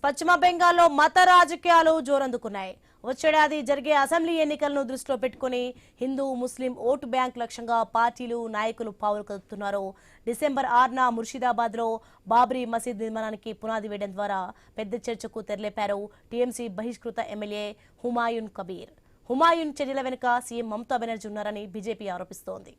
పశ్చిమ బెంగాల్లో మత రాజకీయాలు జోరందుకున్నాయి. వచ్చేడాది జరిగే అసెంబ్లీ ఎన్నికలను దృష్టిలో పెట్టుకుని హిందూ ముస్లిం ఓటు బ్యాంక్ లక్ష్యంగా పార్టీలు నాయకులు పావులు కదుపుతున్నారు. డిసెంబర్ 6న ముర్షిదాబాద్లో బాబ్రీ మసీద్ నిర్మాణానికి పునాది వేయడం ద్వారా పెద్ద చర్చకు తెరలేపారు టీఎంసీ బహిష్కృత ఎమ్మెల్యే హుమాయూన్ కబీర్. హుమాయూన్ చర్యల వెనుక సీఎం మమతా బెనర్జీ ఉన్నారని బీజేపీ ఆరోపిస్తోంది.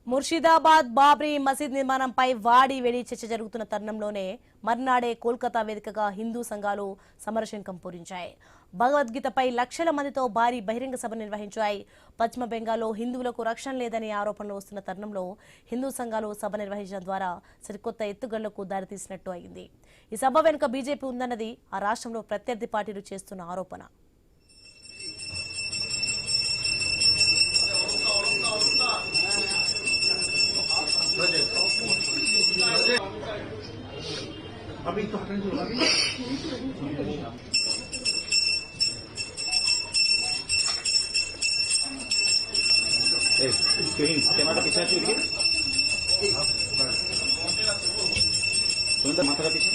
ముర్షిదాబాద్ బాబ్రీ మసీద్ నిర్మాణంపై వాడి వేడి చర్చ జరుగుతున్న తరుణంలోనే మర్నాడే కోల్కతా వేదికగా హిందూ సంఘాలు సమరశంఖం పూరించాయి. భగవద్గీతపై లక్షల మందితో భారీ బహిరంగ సభ నిర్వహించాయి. పశ్చిమ బెంగాల్లో హిందువులకు రక్షణ లేదనే ఆరోపణలు వస్తున్న తరుణంలో హిందూ సంఘాలు సభ నిర్వహించడం ద్వారా సరికొత్త ఎత్తుగడలకు దారితీసినట్టు అయింది. ఈ సభ వెనుక బీజేపీ ఉందన్నది ఆ రాష్ట్రంలో ప్రత్యర్థి పార్టీలు చేస్తున్న ఆరోపణ. अभी तो हटन जो अभी टमाटर पीछे छूट गए सुंदर माथा पीछे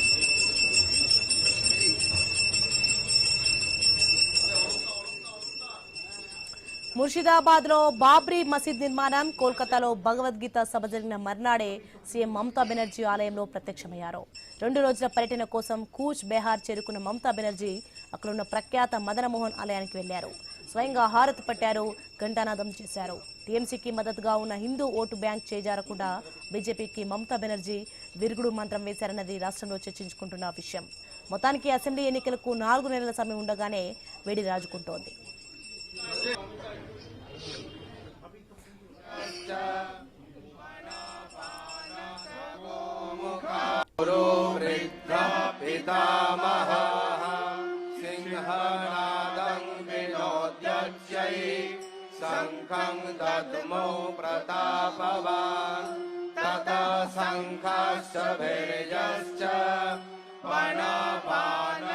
ముర్షిదాబాద్ లో బాబ్రీ మసీద్ నిర్మాణం, కోల్కతాలో భగవద్గీత సభ జరిగిన మర్నాడే సీఎం మమతా బెనర్జీ ఆలయంలో ప్రత్యక్షమయ్యారు. 2 రోజుల పర్యటన కోసం కూచ్ బెహార్ చేరుకున్న మమతా బెనర్జీ అక్కడున్న ప్రఖ్యాత మదనమోహన్ ఆలయానికి వెళ్లారు. స్వయంగా హారతి పట్టారు, ఘంటానాదం చేశారు. టీఎంసీకి మద్దతుగా ఉన్న హిందూ ఓటు బ్యాంక్ చేజారకుండా బీజేపీకి మమతా బెనర్జీ విరుగుడు మంత్రం వేశారన్నది రాష్ట్రంలో చర్చించుకుంటున్న విషయం. మొత్తానికి అసెంబ్లీ ఎన్నికలకు 4 నెలల సమయం ఉండగానే వేడి రాజుకుంటోంది. सिंहनादं विनोद्यच्यै शङ्खं दद्मो प्रतापवान् ततः शङ्खश्च भैर्यश्च वनपानखगो